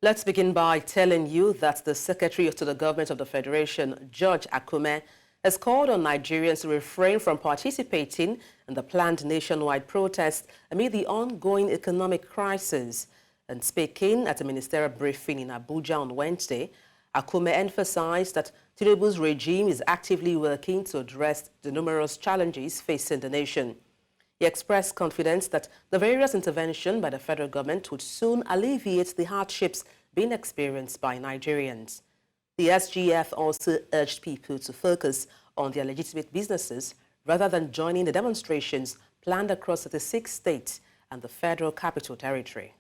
Let's begin by telling you that the Secretary to the Government of the Federation, Judge Akume, has called on Nigerians to refrain from participating in the planned nationwide protest amid the ongoing economic crisis. And speaking at a ministerial briefing in Abuja on Wednesday, Akume emphasized that Tinubu's regime is actively working to address the numerous challenges facing the nation. He expressed confidence that the various interventions by the federal government would soon alleviate the hardships being experienced by Nigerians. The SGF also urged people to focus on their legitimate businesses rather than joining the demonstrations planned across 36 states and the Federal Capital Territory.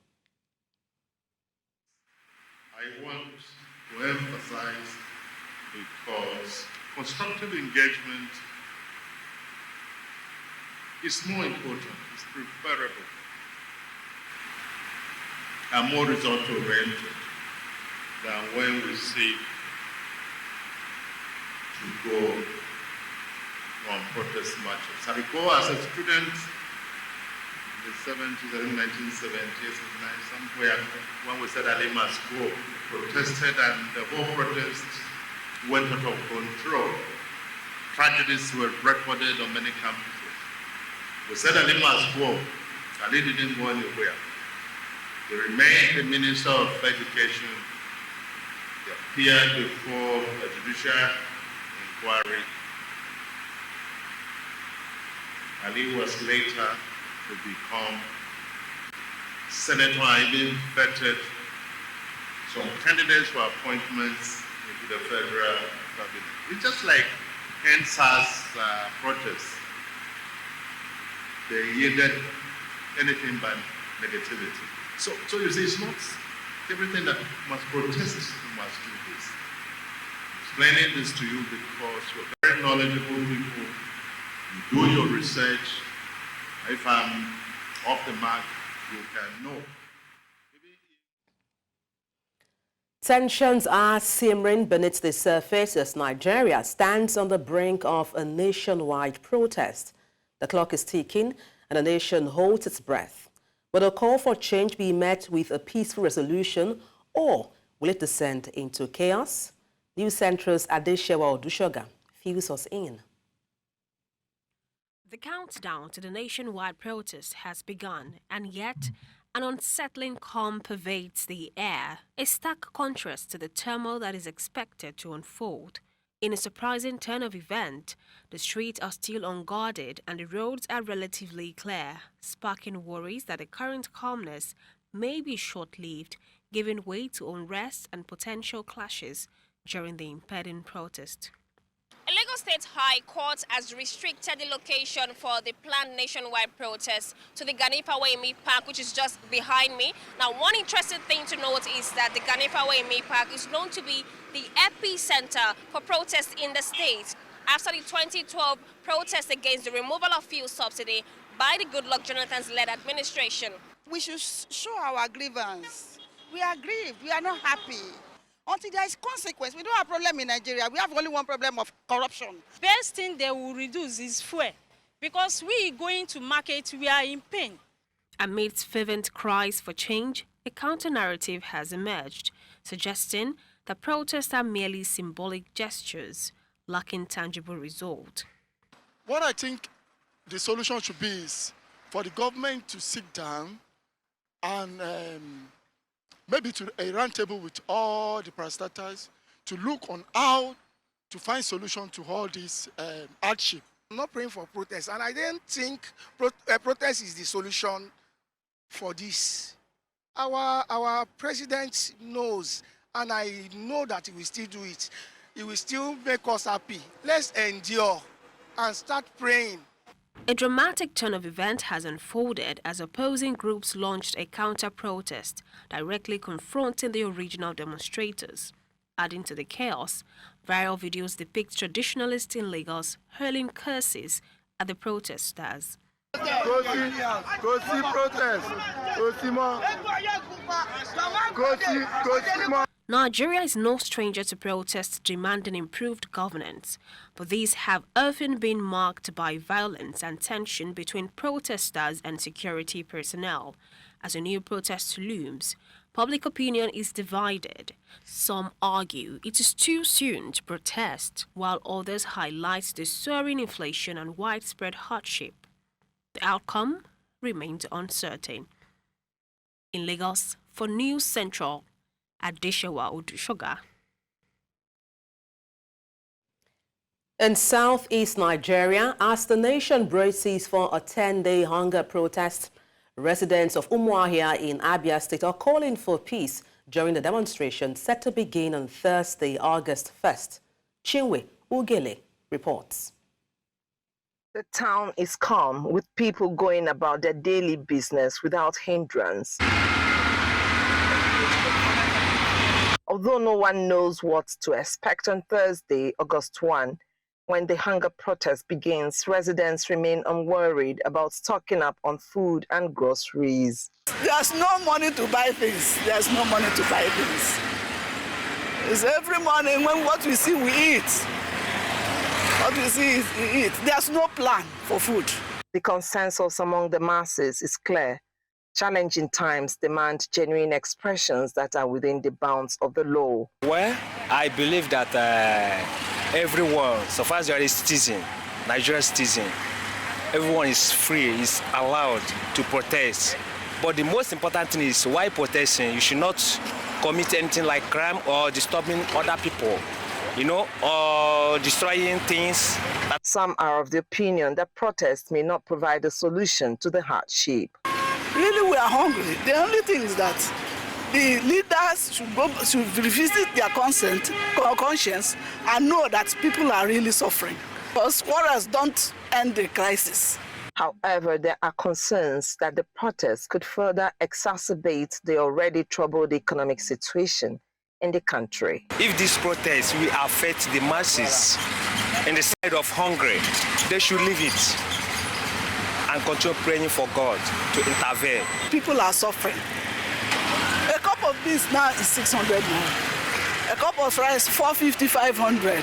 I want to emphasize because constructive engagement is more important, it's preferable, and more result-oriented than when we seek to go on protest marches. I recall as a student in the 70s, I think 1970s, somewhere when we said Ali must go, protested, and the whole protest went out of control. Tragedies were recorded on many campuses. We said Ali must go. Ali didn't go anywhere. He remained the Minister of Education. He appeared before a judicial inquiry. Ali was later to become senator and even vetted some candidates for appointments into the federal cabinet. It's just like NSAS protests. They yielded anything but negativity. So you see, it's not everything that must protest, you must do this. I'm explaining this to you because you're very knowledgeable people. You do your research. If I'm off the mark, you can know. Tensions are simmering beneath the surface as Nigeria stands on the brink of a nationwide protest. The clock is ticking and the nation holds its breath. Will the call for change be met with a peaceful resolution, or will it descend into chaos? News Central's Adeshewa Odushoga fills us in. The countdown to the nationwide protest has begun, and yet an unsettling calm pervades the air, a stark contrast to the turmoil that is expected to unfold. In a surprising turn of event, the streets are still unguarded and the roads are relatively clear, sparking worries that the current calmness may be short-lived, giving way to unrest and potential clashes during the impending protest. A Lagos State High Court has restricted the location for the planned nationwide protest to the Ganifa-Wayemi Park, which is just behind me. Now, one interesting thing to note is that the Ganifa-Wayemi Park is known to be the epicenter for protests in the state after the 2012 protest against the removal of fuel subsidy by the Goodluck Jonathan's-led administration. We should show our grievance. We are grieved. We are not happy. Until there is consequence. We don't have a problem in Nigeria. We have only one problem of corruption. Best thing they will reduce is fuel, because we going to market, we are in pain. Amidst fervent cries for change, a counter-narrative has emerged, suggesting that protests are merely symbolic gestures, lacking tangible result. What I think the solution should be is for the government to sit down and maybe to a round table with all the parastatals to look on how to find solution to all this hardship. I'm not praying for protest, and I don't think protest is the solution for this. Our president knows, and I know that he will still do it. He will still make us happy. Let's endure and start praying. A dramatic turn of events has unfolded as opposing groups launched a counter-protest, directly confronting the original demonstrators. Adding to the chaos, viral videos depict traditionalists in Lagos hurling curses at the protesters. Nigeria is no stranger to protests demanding improved governance, but these have often been marked by violence and tension between protesters and security personnel. As a new protest looms, public opinion is divided. Some argue it is too soon to protest, while others highlight the soaring inflation and widespread hardship. The outcome remains uncertain. In Lagos, for News Central, Adeshowa. In southeast Nigeria, as the nation braces for a 10-day hunger protest, residents of Umuahia in Abia State are calling for peace during the demonstration set to begin on Thursday, August 1st. Chinwe Ugele reports. The town is calm, with people going about their daily business without hindrance. Although no one knows what to expect on Thursday, August 1, when the hunger protest begins, residents remain unworried about stocking up on food and groceries. There's no money to buy things. There's no money to buy things. It's every morning when what we see, we eat. What we see is we eat. There's no plan for food. The consensus among the masses is clear. Challenging times demand genuine expressions that are within the bounds of the law. Well, I believe that everyone, so far as you are a citizen, Nigerian citizen, everyone is free, is allowed to protest. But the most important thing is, while protesting, you should not commit anything like crime or disturbing other people, or destroying things. Some are of the opinion that protests may not provide a solution to the hardship. Really, we are hungry. The only thing is that the leaders should revisit their conscience and know that people are really suffering. Because quarrels don't end the crisis. However, there are concerns that the protests could further exacerbate the already troubled economic situation in the country. If these protests will affect the masses in the side of hungry, they should leave it and continue praying for God to intervene. People are suffering. A cup of beans now is 600 naira. A cup of rice, 450, 500.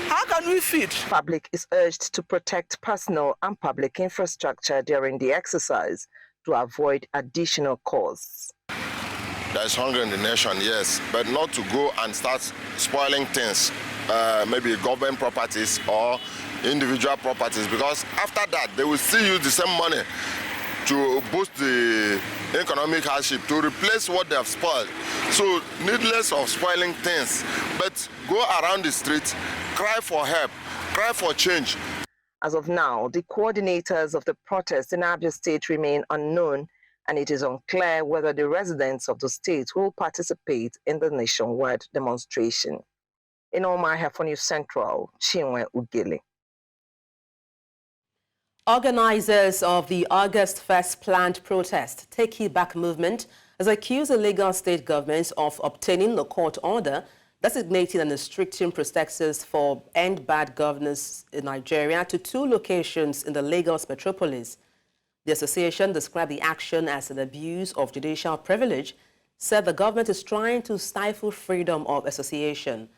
How can we feed? Public is urged to protect personal and public infrastructure during the exercise to avoid additional costs. There's hunger in the nation, yes, but not to go and start spoiling things, maybe government properties or individual properties, because after that they will still use the same money to boost the economic hardship, to replace what they have spoiled. So needless of spoiling things, but go around the streets, cry for help, cry for change. As of now, the coordinators of the protest in Abia State remain unknown, and it is unclear whether the residents of the state will participate in the nationwide demonstration. In Umuahia for News Central, Chinwe Ugele. Organizers of the August 1st planned protest, Take It Back movement, has accused the Lagos state government of obtaining a court order designating and restricting protesters for End Bad Governance in Nigeria to 2 locations in the Lagos metropolis. The association described the action as an abuse of judicial privilege, said the government is trying to stifle freedom of association.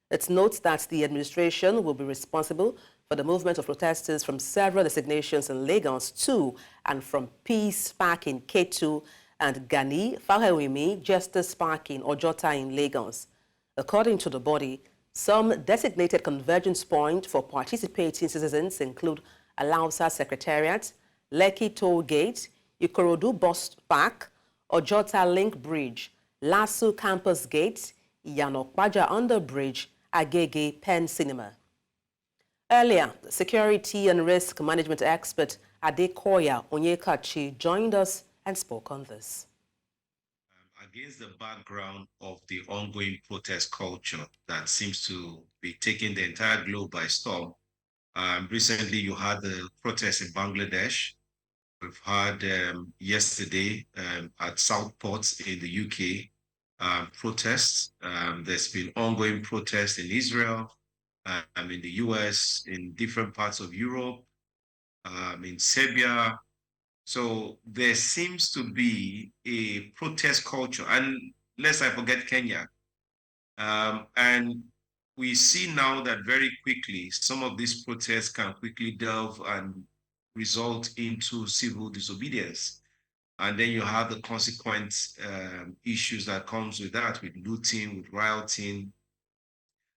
It notes that the administration will be responsible for the movement of protesters from several designations in Lagos to and from Peace Park in Ketu and Gani Fahewimi Justice Park in Ojota in Lagos. According to the body, some designated convergence points for participating citizens include Alausa Secretariat, Lekki Toll Gate, Ikorodu Bus Park, Ojota Link Bridge, Lasu Campus Gate, Iyanokpaja Under Bridge, Agege Pen Cinema. Earlier, security and risk management expert Adekoya Onyekachi joined us and spoke on this. Against the background of the ongoing protest culture that seems to be taking the entire globe by storm, recently you had the protests in Bangladesh. We've had yesterday at Southport in the UK protests. There's been ongoing protests in Israel, in the US, in different parts of Europe, in Serbia. So there seems to be a protest culture, and lest I forget Kenya. And we see now that very quickly, some of these protests can quickly delve and result into civil disobedience. And then you have the consequent issues that comes with that, with looting, with rioting,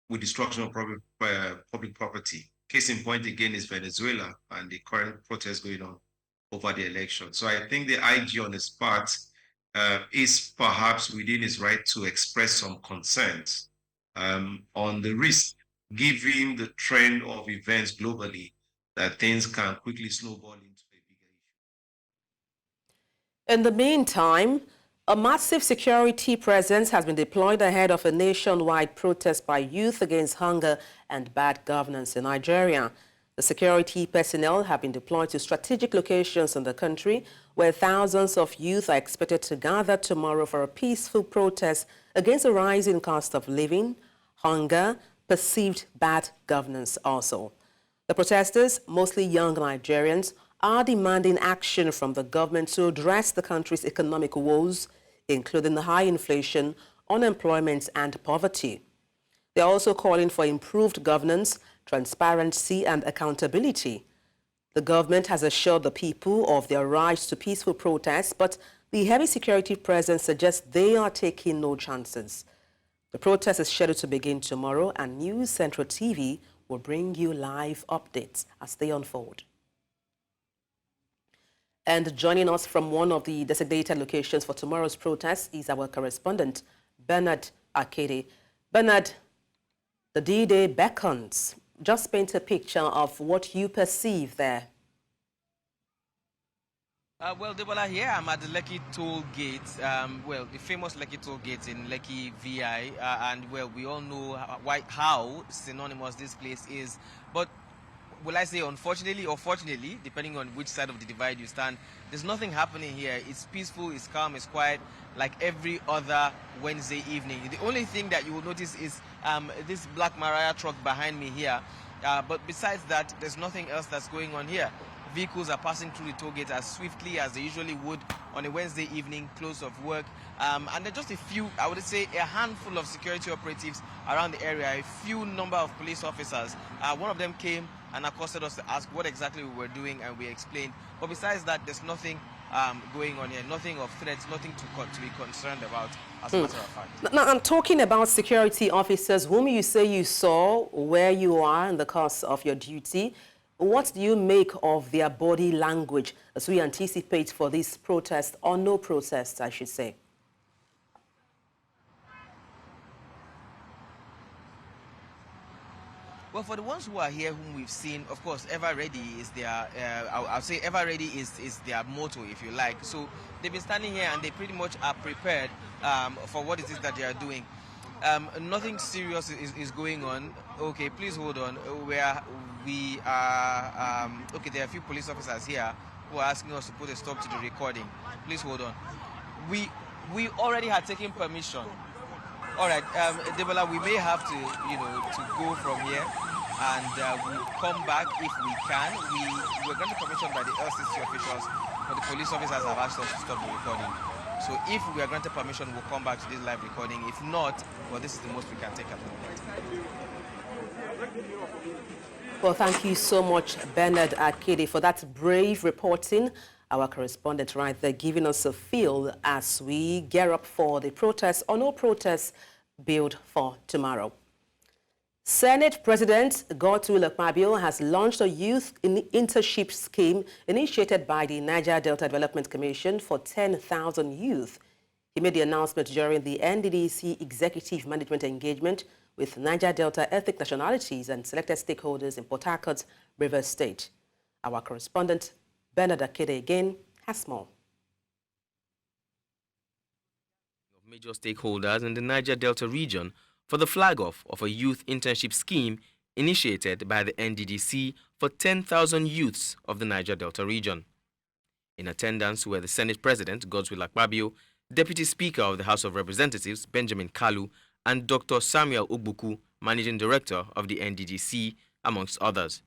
with destruction of public property. Case in point again is Venezuela and the current protests going on over the election. So I think the IG on his part is perhaps within his right to express some concerns on the risk, given the trend of events globally, that things can quickly snowball into a bigger issue. In the meantime, a massive security presence has been deployed ahead of a nationwide protest by youth against hunger and bad governance in Nigeria. The security personnel have been deployed to strategic locations in the country where thousands of youth are expected to gather tomorrow for a peaceful protest against the rising cost of living, hunger, perceived bad governance also. The protesters, mostly young Nigerians, are demanding action from the government to address the country's economic woes, including the high inflation, unemployment and poverty. They are also calling for improved governance, transparency and accountability. The government has assured the people of their right to peaceful protests, but the heavy security presence suggests they are taking no chances. The protest is scheduled to begin tomorrow, and News Central TV will bring you live updates as they unfold. And joining us from one of the designated locations for tomorrow's protest is our correspondent, Bernard Akede. Bernard, the D-Day beckons. Just paint a picture of what you perceive there. Well, Adebola, here I'm at the Lekki toll gate, well, the famous Lekki toll gate in Lekki VI, and well, we all know how synonymous this place is. But will I say unfortunately or fortunately, depending on which side of the divide you stand, there's nothing happening here. It's peaceful, it's calm, it's quiet, like every other Wednesday evening. The only thing that you will notice is this Black Mariah truck behind me here. But besides that, there's nothing else that's going on here. Vehicles are passing through the toll gate as swiftly as they usually would on a Wednesday evening, close of work. And there are just a few, I would say a handful of security operatives around the area, a few number of police officers. One of them came and accosted us to ask what exactly we were doing, and we explained. But besides that, there's nothing going on here, nothing of threats, nothing to be concerned about, as a matter of fact. Now, I'm talking about security officers whom you say you saw where you are in the course of your duty. What do you make of their body language as we anticipate for this protest, or no protest, I should say? Well, for the ones who are here whom we've seen, of course, ever ready is their, I'll say ever ready is their motto, if you like. So they've been standing here and they pretty much are prepared for what it is that they are doing. Nothing serious is going on. Okay, please hold on. We are, okay, there are a few police officers here who are asking us to put a stop to the recording. Please hold on. We already had taken permission. All right, Adebola, we may have to, to go from here, and we'll come back if we can. We were granted permission by the LCC officials, but the police officers have asked us to stop the recording. So if we are granted permission, we'll come back to this live recording. If not, well, this is the most we can take at the moment. Well, thank you so much, Bernard Akede, for that brave reporting. Our correspondent right there giving us a feel as we gear up for the protest or no protest billed for tomorrow. Senate President Godswill Akpabio has launched a youth internship scheme initiated by the Niger Delta Development Commission for 10,000 youth. He made the announcement during the NDDC Executive Management Engagement with Niger Delta ethnic nationalities and selected stakeholders in Port Harcourt, Rivers State. Our correspondent Bernard Akede again has more. Major stakeholders in the Niger Delta region for the flag-off of a youth internship scheme initiated by the NDDC for 10,000 youths of the Niger Delta region. In attendance were the Senate President Godswill Akpabio, Deputy Speaker of the House of Representatives Benjamin Kalu, and Dr. Samuel Ogbuku, Managing Director of the NDDC, amongst others.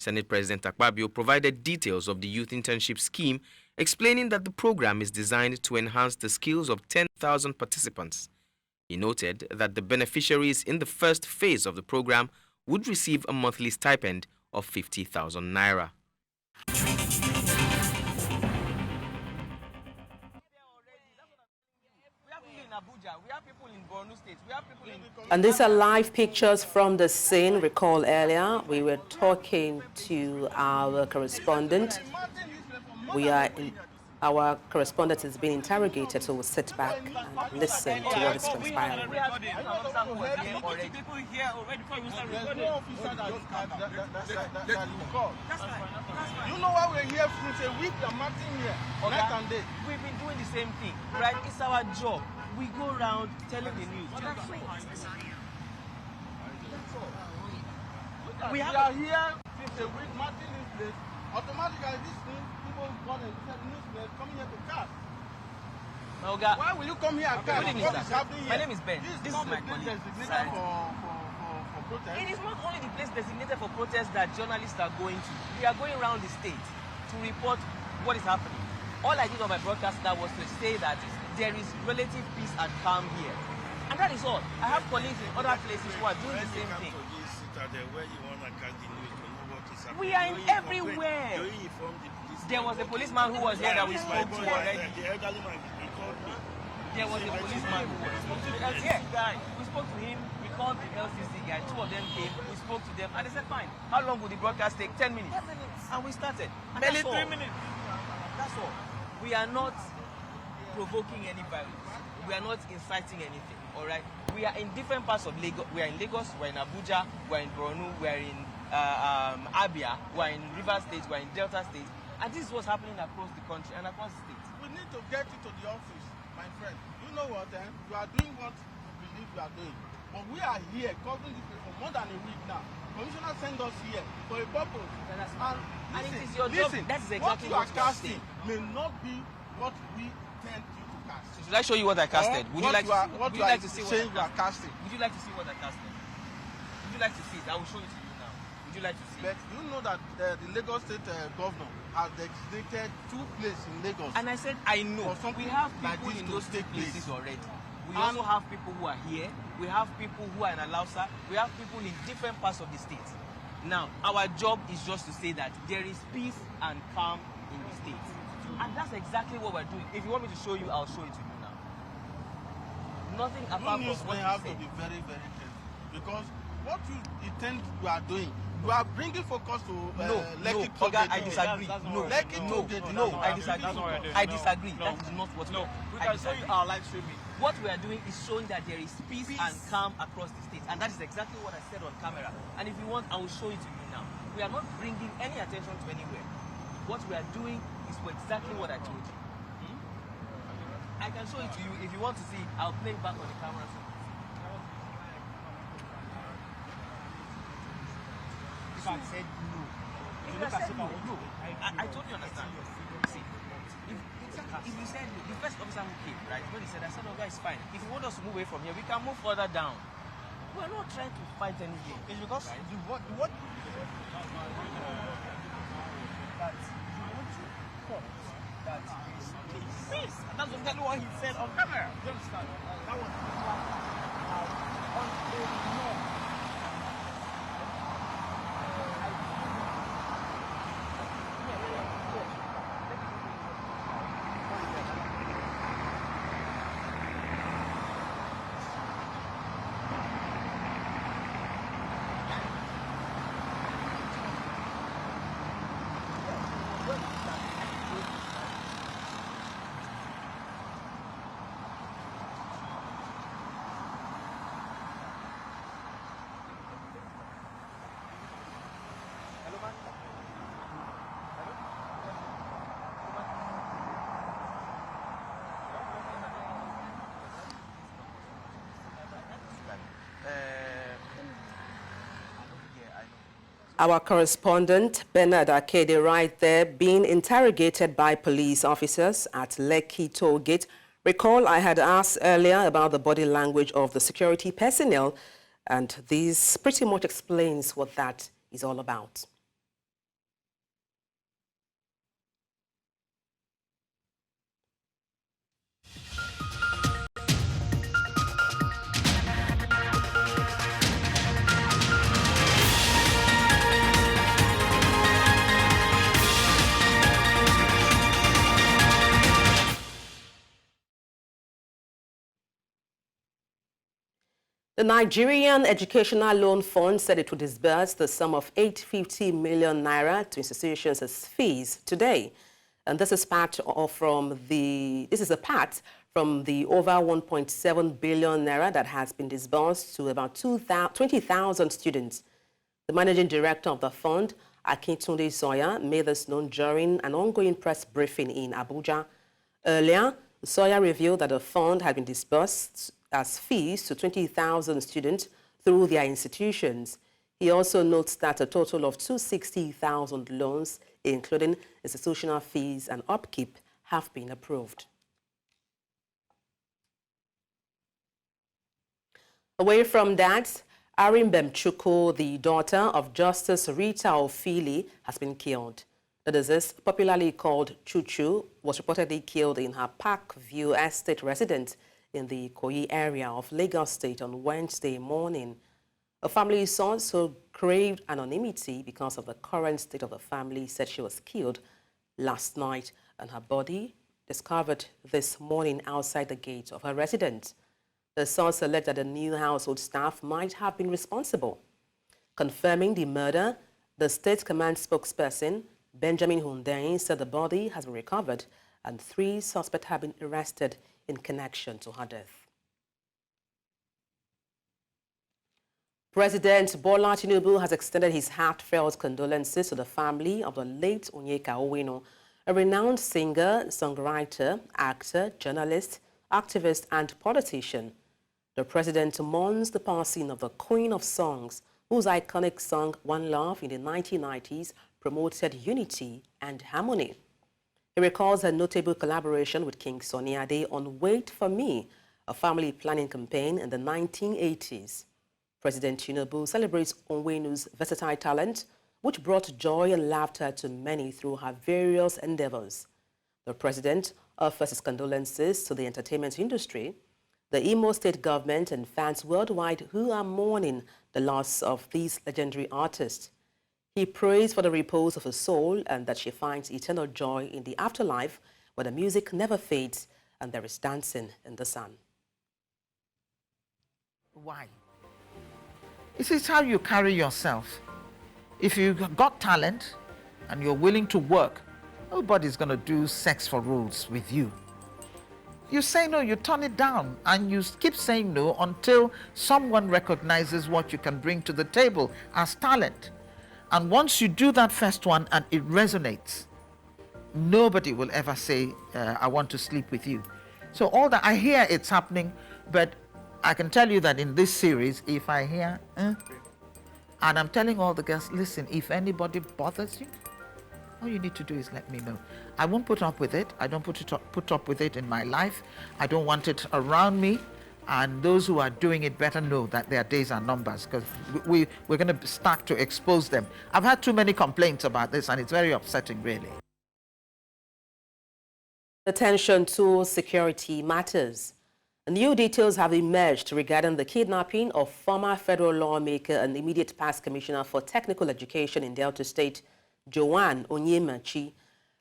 Senate President Akpabio provided details of the youth internship scheme, explaining that the program is designed to enhance the skills of 10,000 participants. He noted that the beneficiaries in the first phase of the program would receive a monthly stipend of 50,000 naira. Abuja, we have people in Borno State, we have people in... And these are live pictures from the scene. Recall earlier, we were talking to our correspondent. Our correspondent is being interrogated, so we'll sit back and listen to what is transpiring. You know why we're here since a week, we're marching here, night and day. We've been doing the same thing, right? It's our job. We go around telling the news. We are here since a week marching this place. Automatically, this thing, people gone and said, newspaper coming here to cast. Why will you come here and cast? What is happening here? My name is Ben. This is my colleague. Designated for protest. It is not only the place designated for protest that journalists are going to. We are going around the state to report what is happening. All I did on my broadcast now was to say that there is relative peace and calm here. And that is all. I have colleagues in other places who are doing the same thing. We are in everywhere. There was a policeman who was here that we spoke to already. There was a policeman who spoke to the LCC guy. We spoke to him. He called the LCC guy. Two of them came. We spoke to them. And they said, fine. How long will the broadcast take? 10 minutes. 10 minutes. And we started. Barely 3 minutes. That's all. We are not provoking any violence. We are not inciting anything. All right? We are in different parts of Lagos. We are in Lagos. We are in Abuja. We are in Borno. We are in Abia. We are in River State. We are in Delta State. And this is what's happening across the country and across the state. We need to get you to the office, my friend. You know what, you are doing what you believe you are doing. But we are here covering this place for more than a week now. Commissioner sent us here for a purpose. And it is your job. That is exactly what you are casting may not be what we tend you to cast. So should I show you what I casted? Would you like to see what I casted? Would you like to see what I casted? Would you like to see it? I will show it to you now. Would you like to see it? But you know that the Lagos State governor has designated 2 places in Lagos. And I said, I know. We have people in those 2 places already. We also have people who are here. We have people who are in Alausa. We have people in different parts of the state. Now, our job is just to say that there is peace and calm in the state. And that's exactly what we're doing. If you want me to show you, I'll show it to you now. Nothing apart from what you have to be very, very careful. Because what you are doing, you are bringing focus to Lekki Toll Gate. I disagree. I disagree. I disagree. That is not what we are. We can show you our live streaming. What we are doing is showing that there is peace and calm across the state. And that is exactly what I said on camera. And if you want, I will show it to you now. We are not bringing any attention to anywhere. What we are doing is for exactly what I told you. I can show it to you. If you want to see, I'll play it back on the camera. If I said no, I totally understand. See, if you said no, the first officer who came, right, when he said, I said, oh, guys, fine. If you want us to move away from here, we can move further down. We're not trying to fight anything. It's because right? what that you want to that is peace. And that's exactly what he said on camera. You understand? That was on a norm. Our correspondent, Bernard Akede, right there, being interrogated by police officers at Lekki Toll Gate. Recall I had asked earlier about the body language of the security personnel, and this pretty much explains what that is all about. The Nigerian Educational Loan Fund said it would disburse the sum of 850 million naira to institutions as fees today. And this is a part from the over 1.7 billion naira that has been disbursed to about 20,000 students. The managing director of the fund, Akintunde Sawyer, made this known during an ongoing press briefing in Abuja. Earlier, Sawyer revealed that the fund had been disbursed as fees to 20,000 students through their institutions. He also notes that a total of 260,000 loans, including institutional fees and upkeep, have been approved. Away from that, Arimbem Chukwu, the daughter of Justice Rita Ofili, has been killed. The deceased, popularly called Chuchu, was reportedly killed in her Parkview estate residence in the Ikoyi area of Lagos State on Wednesday morning. A family source who craved anonymity because of the current state of the family said she was killed last night and her body discovered this morning outside the gate of her residence. The source alleged that the new household staff might have been responsible. Confirming the murder, the State Command spokesperson, Benjamin Hundeyin, said the body has been recovered and 3 suspects have been arrested in connection to her death. President Bola Tinubu has extended his heartfelt condolences to the family of the late Onyeka Owino, a renowned singer, songwriter, actor, journalist, activist, and politician. The president mourns the passing of the Queen of Songs, whose iconic song One Love in the 1990s promoted unity and harmony. He recalls a notable collaboration with King Sunny Ade on Wait For Me, a family planning campaign in the 1980s. President Tinubu celebrates Onwenu's versatile talent, which brought joy and laughter to many through her various endeavors. The president offers his condolences to the entertainment industry, the Imo State government, and fans worldwide who are mourning the loss of these legendary artists. He prays for the repose of her soul and that she finds eternal joy in the afterlife where the music never fades and there is dancing in the sun. Why? It's how you carry yourself. If you've got talent and you're willing to work, nobody's going to do sex for rules with you. You say no, you turn it down, and you keep saying no until someone recognizes what you can bring to the table as talent. And once you do that first one and it resonates, nobody will ever say, I want to sleep with you. So all that, I hear it's happening, but I can tell you that in this series, if I hear, and I'm telling all the girls, listen, if anybody bothers you, all you need to do is let me know. I won't put up with it. I don't put up with it in my life. I don't want it around me. And those who are doing it better know that their days are numbers, because we're going to start to expose them. I've had too many complaints about this, and it's very upsetting, really. Attention to security matters. New details have emerged regarding the kidnapping of former federal lawmaker and immediate past commissioner for technical education in Delta State, Joanne Onyemachi.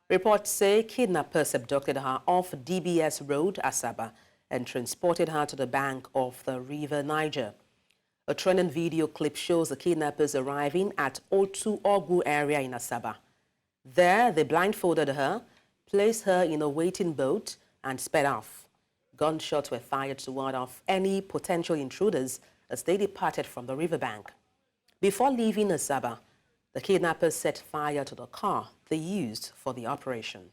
Reports say kidnappers abducted her off DBS Road, Asaba, and transported her to the bank of the River Niger. A trending video clip shows the kidnappers arriving at Otu Ogu area in Asaba. There, they blindfolded her, placed her in a waiting boat, and sped off. Gunshots were fired to ward off any potential intruders as they departed from the riverbank. Before leaving Asaba, the kidnappers set fire to the car they used for the operation.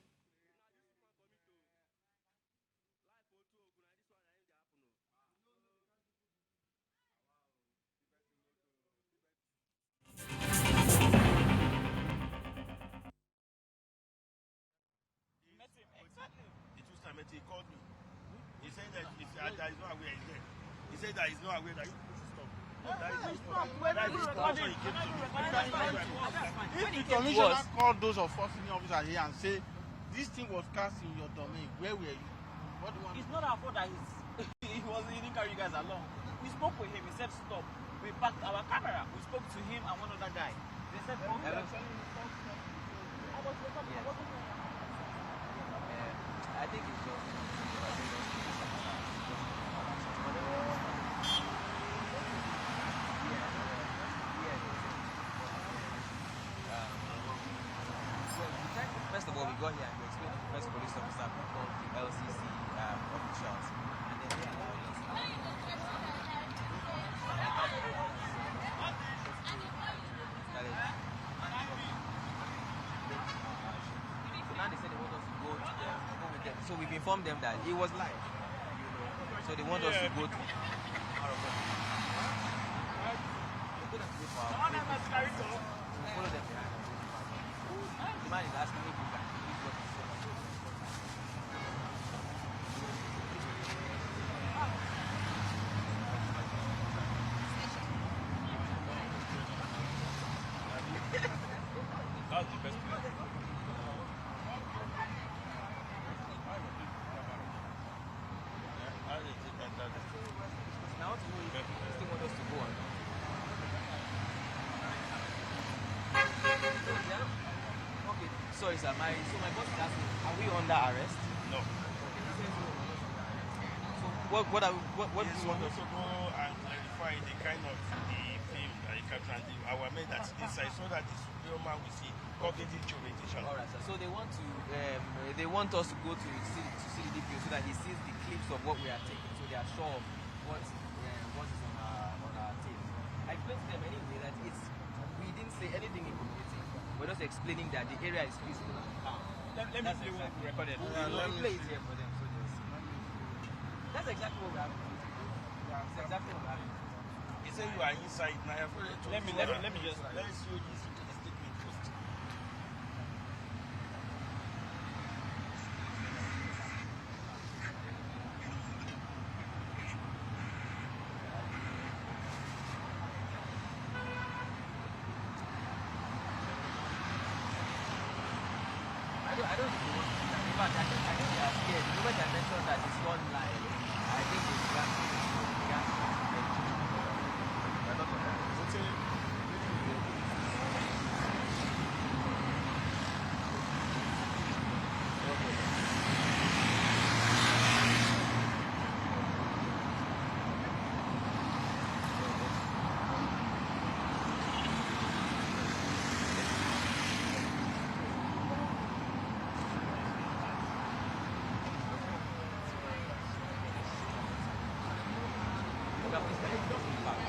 He called me. He said that there is no aware he's there. He said that he's not aware that you should stop. If the commissioner called those of us senior officers here and say this thing was cast in your domain, where were you? What do you want? It's not our fault that he didn't carry you guys along. We spoke with him. He said stop. We parked our camera. We spoke to him and one other guy. They said I think it's just got here and we explained to the first police officer who called the LCC officials, and then they allowed us out. So now they said they want us to go to them, go with them. So we've informed them that it was live, you know. So they want us to go to follow them behind. The man is asking if we can use what he said. That's the best place. Now to know if you still want us to go on. Okay, sorry sir, my boss is asking, are we under arrest? No. So what do you want us to go and clarify the kind of the film that you capture and our men that's inside so that the superior man will see cognitive orientation. Alright sir, so they want us to go to see the DPO so that he sees the clips of what we are taking, so they are sure of what is on our tape. I explained to them anyway that we didn't say anything incriminating. We're just explaining that the area is peaceful. Let me play what we recorded. We'll play it here for them so they'll see. That's exactly what we're having. That's exactly what we're having. He said you are inside now. Let me just let's show this to the statement first. I don't think they want to do that. In fact, I think they are scared. The moment I mentioned that it's gone live, I think they began to we're not on that.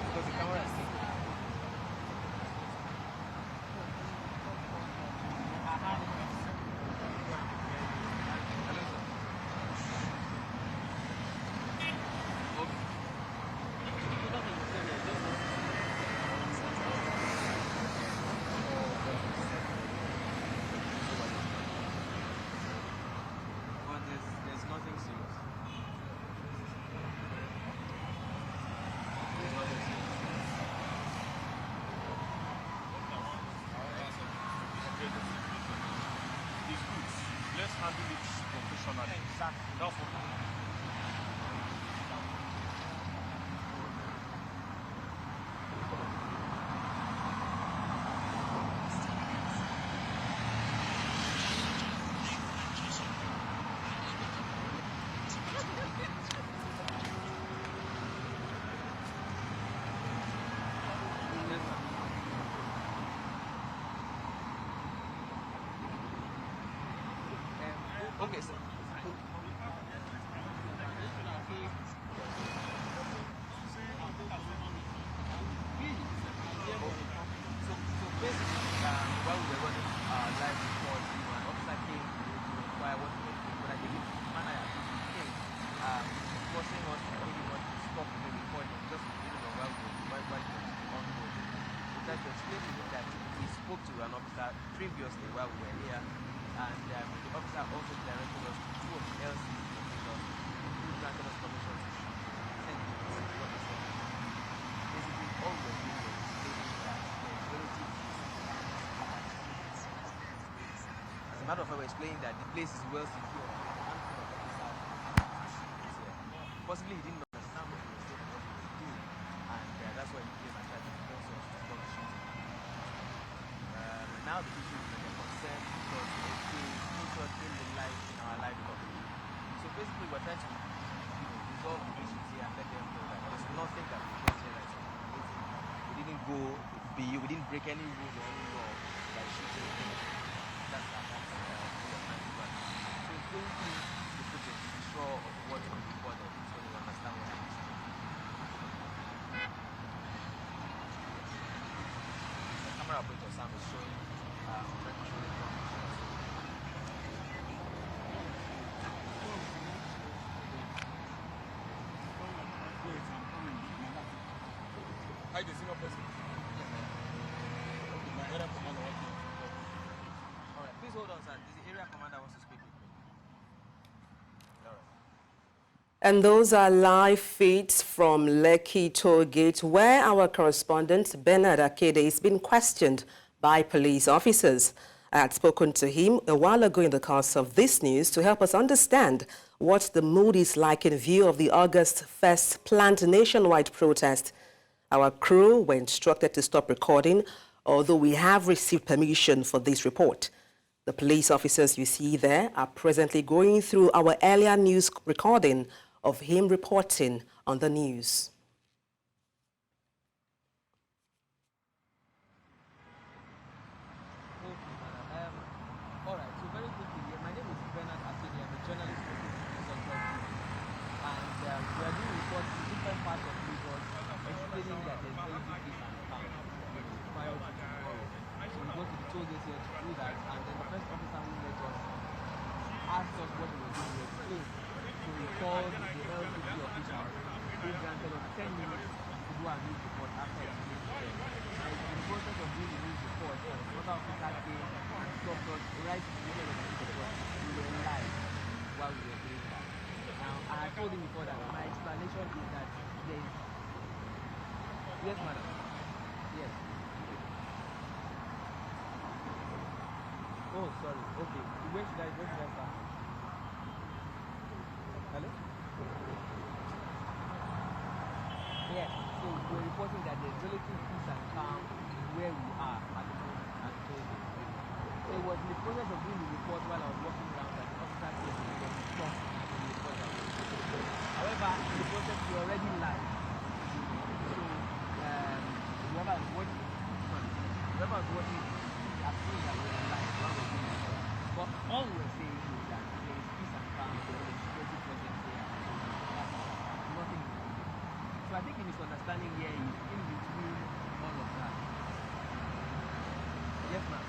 Because the camera is sinking. But there's nothing serious. Let's handle it professionally. Exactly. That's what we do. Okay, sir. So basically, while we were running our live report, an officer came to inquire what we were doing, but I think the manner at which he came, forcing us to pretty much stop the recording just in the middle of while we were on road. We tried to explain to him that he spoke to an officer previously while we were here, and the officer also directed us to two of the LCC officials who granted us permission to shoot. What they said. Basically, all we were doing was explaining that there's relative peace. As a matter of fact, we're explaining that the place is well secure. Possibly he didn't understand what we were saying, what we were doing, and that's why he came and tried to force us to stop shooting. Now the issue is a concern because it's in the life in our life company. So basically we're trying to resolve the issues here and let them know that there's nothing that we don't say that we didn't break any rules or any law by shooting. That's going through the footage to be sure of what was recorded so you understand what I'm saying. The camera operator Sam is showing Hi, the single person. My area commander wants to. All right, please hold on, sir. The area commander wants to speak with me. All right. And those are live feeds from Lekki Toll Gate, where our correspondent Bernard Akede is being questioned by police officers. I had spoken to him a while ago in the course of this news to help us understand what the mood is like in view of the August 1st planned nationwide protest. Our crew were instructed to stop recording, although we have received permission for this report. The police officers you see there are presently going through our earlier news recording of him reporting on the news. All right, so very quickly, my name is Bernard Akede. I'm a journalist working for Lagos and Umuahia. And we are doing reports in different parts of Lagos, explaining that there's going to be peace and calm prior to tomorrow. So we go to the toll gate here to do that, and then the first officer who met us asked us what we were doing. We explained. So we called the LCP official, who granted us 10 minutes to do our news report after explaining to them. Now, in the process of doing the news report, another officer came and stopped us right in the middle of the news report. We were live while we were doing that. Now, I had told him before that my explanation is that there is... Yes, madam. Yes. Oh, sorry. Okay. Where should I start? Hello? Yes. So we're reporting that there's relative peace and calm where we are at the moment at the toll gate. So it was in the process of doing the report while I was walking around that the officer came and was stopped in the report that we were doing. However, in the process we were already live. So whoever was watching has seen that we were live while we were doing the report. But all we were saying is that there is peace and calm, there is security presence here. That's nothing. So I think the misunderstanding here is in between all of that. Yes, ma'am.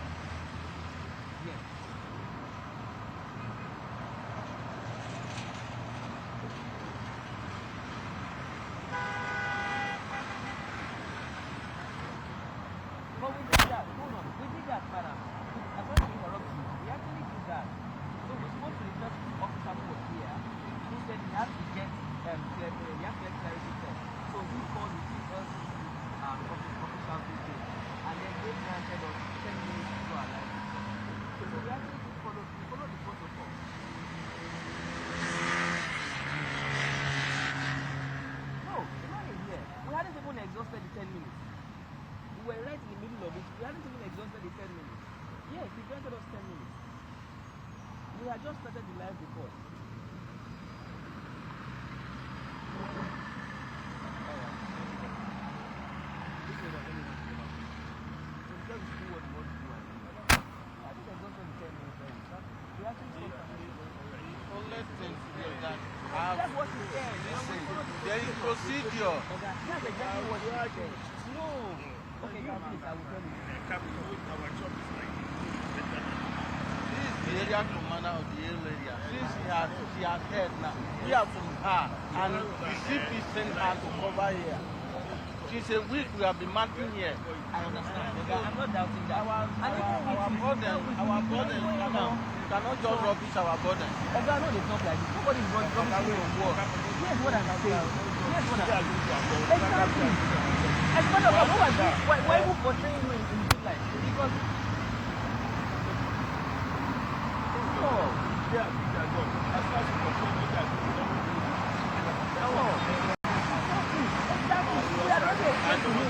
Yes. But we did that. Hold on. We did that, madam. I'm sorry to interrupt you. We actually did that. So we spoke to the first officer who was here. He said he has to get clarity first. So he called the chief LCC official this day. And then they granted us 10 minutes to do our live report. So we actually did follow the protocol. No, the man is here. We hadn't even exhausted the 10 minutes. We were right in the middle of it. We hadn't even exhausted the 10 minutes. Yes, he granted us 10 minutes. We had just started the live report. There is procedure. That's exactly what he said. No. Okay, now please, I will tell you. Our job is like this is the area commander of the area. Since she has heard now, we are from her, and the CP sent her to cover here. She's a week we have been marking here. I understand. I'm not doubting that. Our burden, you cannot just rubbish our burden. I know they talk like this. Nobody is rubbishing your work. Here's what I'm saying. Exactly. As a matter of fact, why are you portraying me in this light? Because... No. Yeah, as far as you portray me, that you don't do it. Exactly. We are not expecting you.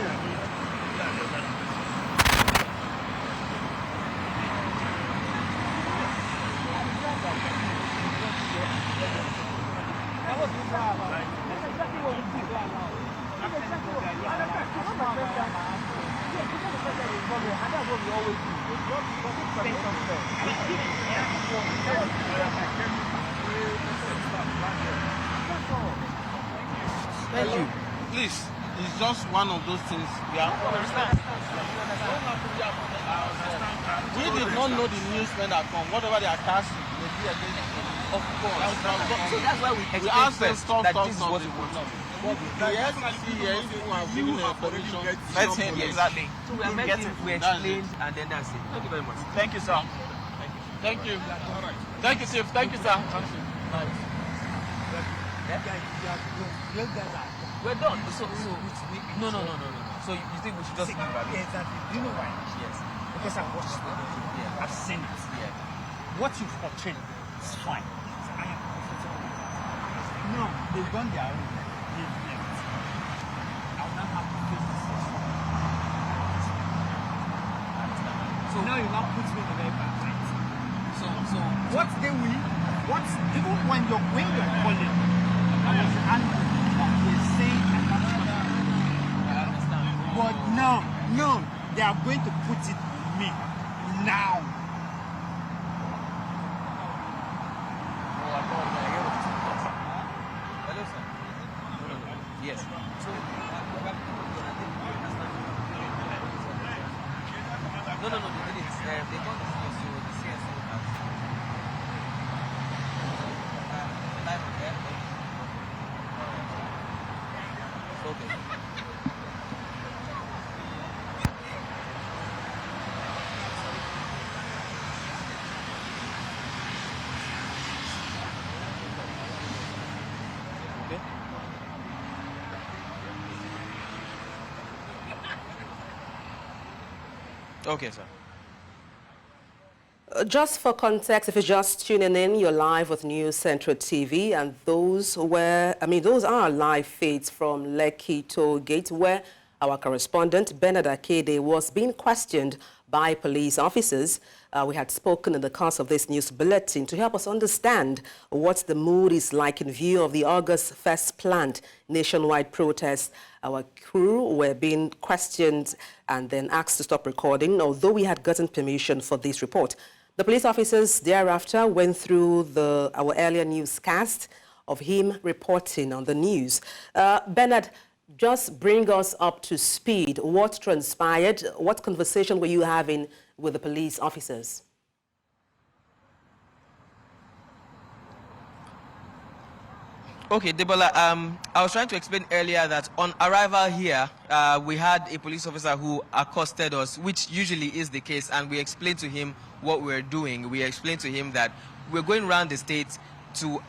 Thank you. Please, it's just one of those things. Yeah. We did not know the newsmen that come. Whatever they are casting, may be against us. Of course. So that's why we asked them explain that this is stop. what we want. The SEC here, people have given information. Let's hear exactly. So we are making, we explained, and then that's it. Thank you very much. Thank you, sir. Thank you. Thank you, Chief. Thank you, sir. We're done. No. So you think we should just leave it? Exactly. Do you know why? Yes. Because I've watched it. Yeah. I've seen it. Yeah. What you've portrayed is fine. I am comfortable. No, they've done their own. They've left. I will not have to face this issue. So now you now put me in a very bad light. So what they will, even when you're calling, I was angry that you're saying I can't stop. I understand. But no, they are going to put it on me now. Hello, sir. No. Yes. So, no, they didn't. They got the CSO has. Okay. Okay, sir. Just for context, if you're just tuning in, you're live with News Central TV, and those are live feeds from Lekki Toll Gate, where our correspondent Bernard Akede was being questioned by police officers. We had spoken in the course of this news bulletin to help us understand what the mood is like in view of the August 1st planned nationwide protest. Our crew were being questioned and then asked to stop recording, although we had gotten permission for this report. The police officers thereafter went through our earlier newscast of him reporting on the news. Bernard, just bring us up to speed. What transpired? What conversation were you having with the police officers? Okay, Adebola, I was trying to explain earlier that on arrival here, we had a police officer who accosted us, which usually is the case, and we explained to him what we're doing. We explained to him that we're going around the state to,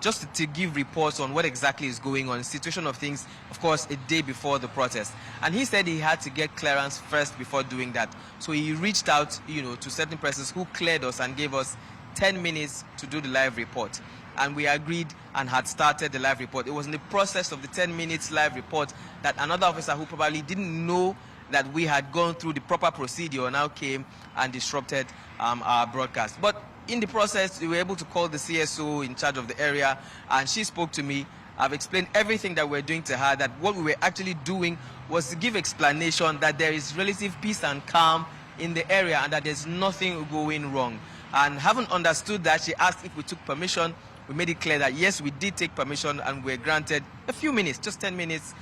just to give reports on what exactly is going on, situation of things, of course, a day before the protest. And he said he had to get clearance first before doing that. So he reached out, to certain persons who cleared us and gave us 10 minutes to do the live report. And we agreed and had started the live report. It was in the process of the 10 minutes live report that another officer who probably didn't know that we had gone through the proper procedure now came and disrupted our broadcast. But in the process, we were able to call the CSO in charge of the area, and she spoke to me. I've explained everything that we're doing to her, that what we were actually doing was to give explanation that there is relative peace and calm in the area and that there's nothing going wrong. And having understood that, she asked if we took permission. We made it clear that yes, we did take permission and we're granted a few minutes, just 10 minutes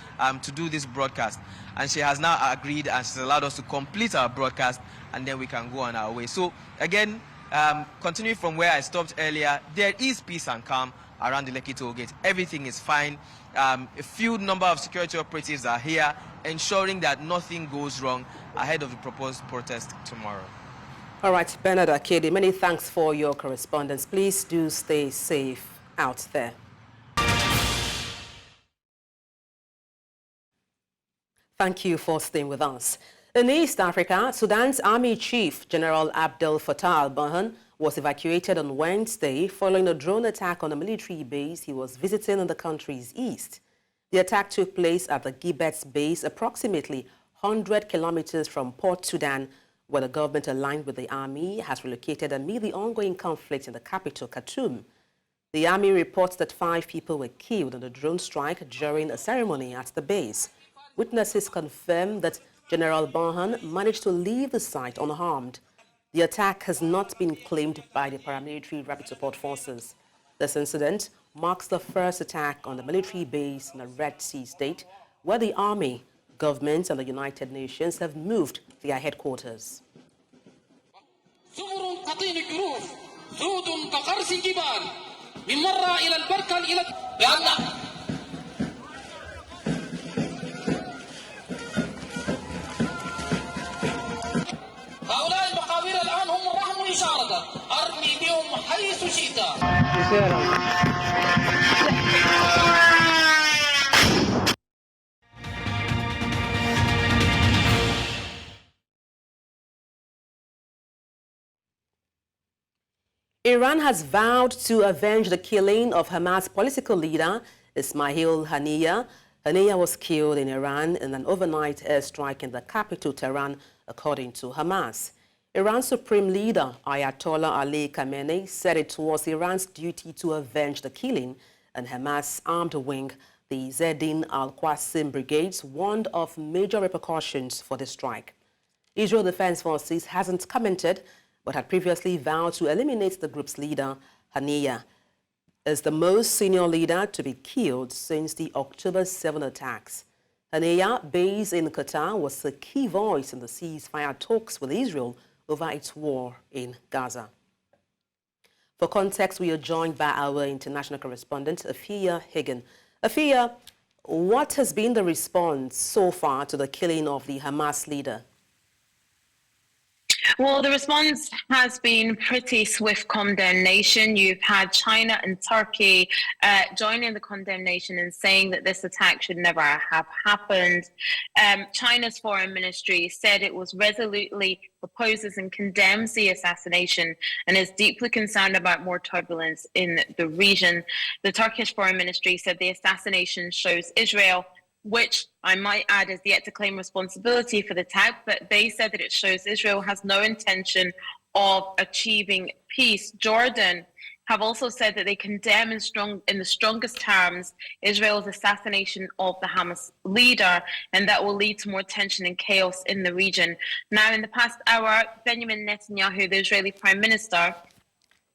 to do this broadcast. And she has now agreed and she's allowed us to complete our broadcast, and then we can go on our way. So again, continuing from where I stopped earlier, there is peace and calm around the Lekki Toll Gate. Everything is fine. A few number of security operatives are here, ensuring that nothing goes wrong ahead of the proposed protest tomorrow. All right, Bernard Akede, many thanks for your correspondence. Please do stay safe out there. Thank you for staying with us. In East Africa, Sudan's Army Chief General Abdel Fattah al-Burhan was evacuated on Wednesday following a drone attack on a military base he was visiting in the country's east. The attack took place at the Gibet's base, approximately 100 kilometers from Port Sudan, where the government aligned with the army has relocated amid the ongoing conflict in the capital, Khartoum. The army reports that 5 people were killed in a drone strike during a ceremony at the base. Witnesses confirmed that General Burhan managed to leave the site unharmed. The attack has not been claimed by the paramilitary rapid support forces. This incident marks the first attack on the military base in the Red Sea state, where the army, government, and the United Nations have moved their headquarters. Iran has vowed to avenge the killing of Hamas political leader Ismail Haniyeh. Haniyeh was killed in Iran in an overnight airstrike in the capital, Tehran, according to Hamas. Iran's supreme leader, Ayatollah Ali Khamenei, said it was Iran's duty to avenge the killing, and Hamas armed wing, the Zedin al-Qasim brigades, warned of major repercussions for the strike. Israel Defense Forces hasn't commented, but had previously vowed to eliminate the group's leader, Haniyeh, as the most senior leader to be killed since the October 7 attacks. Haniyeh, based in Qatar, was a key voice in the ceasefire talks with Israel over its war in Gaza. For context, we are joined by our international correspondent, Afia Hagen. Afia, what has been the response so far to the killing of the Hamas leader? Well, the response has been pretty swift condemnation. You've had China and Turkey joining the condemnation and saying that this attack should never have happened. China's foreign ministry said it was resolutely opposes and condemns the assassination and is deeply concerned about more turbulence in the region. The Turkish foreign ministry said the assassination shows Israel, which I might add is yet to claim responsibility for the attack, but they said that it shows Israel has no intention of achieving peace. Jordan have also said that they condemn in the strongest terms Israel's assassination of the Hamas leader, and that will lead to more tension and chaos in the region. Now, in the past hour, Benjamin Netanyahu, the Israeli Prime Minister,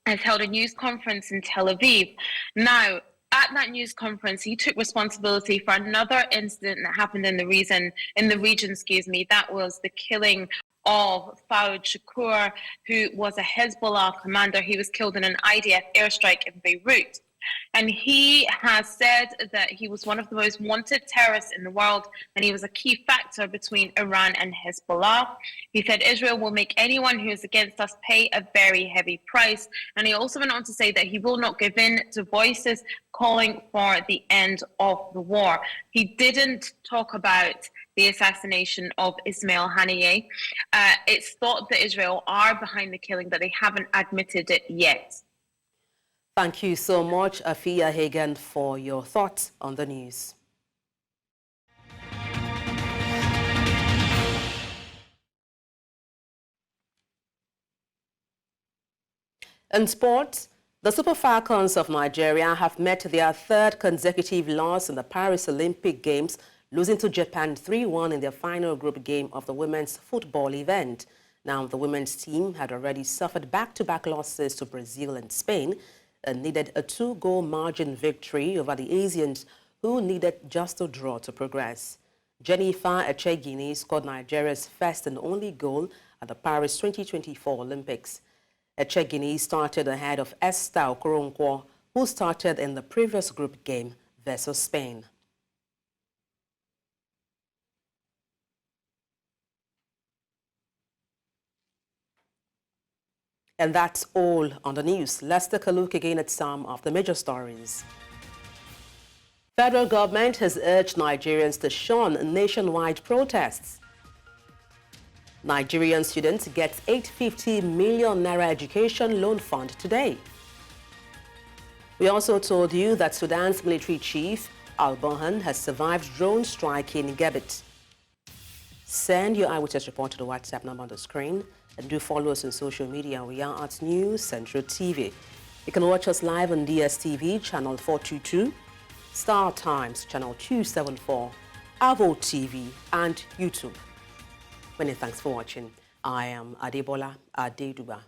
has held a news conference in Tel Aviv. Now, at that news conference, he took responsibility for another incident that happened in the region. That was the killing of Fouad Shakur, who was a Hezbollah commander. He was killed in an IDF airstrike in Beirut. And he has said that he was one of the most wanted terrorists in the world, and he was a key factor between Iran and Hezbollah. He said Israel will make anyone who is against us pay a very heavy price. And he also went on to say that he will not give in to voices calling for the end of the war. He didn't talk about the assassination of Ismail Haniyeh. It's thought that Israel are behind the killing, but they haven't admitted it yet. Thank you so much, Afia Hagen, for your thoughts on the news. In sports, the Super Falcons of Nigeria have met their third consecutive loss in the Paris Olympic Games, losing to Japan 3-1 in their final group game of the women's football event. Now, the women's team had already suffered back-to-back losses to Brazil and Spain, and needed a 2-goal margin victory over the Asians, who needed just a draw to progress. Jennifer Echegini scored Nigeria's first and only goal at the Paris 2024 Olympics. Echegini started ahead of Esther Okoronkwo, who started in the previous group game versus Spain. And that's all on the news. Let's take a look again at some of the major stories. Federal government has urged Nigerians to shun nationwide protests. Nigerian students get 850 million naira education loan fund today. We also told you that Sudan's military chief, al-Burhan, has survived drone strike in Gebet. Send your eyewitness report to the WhatsApp number on the screen. And do follow us on social media. We are at News Central TV. You can watch us live on DSTV, channel 422, Star Times, channel 274, Avo TV, and YouTube. Many thanks for watching. I am Adebola Adedugba.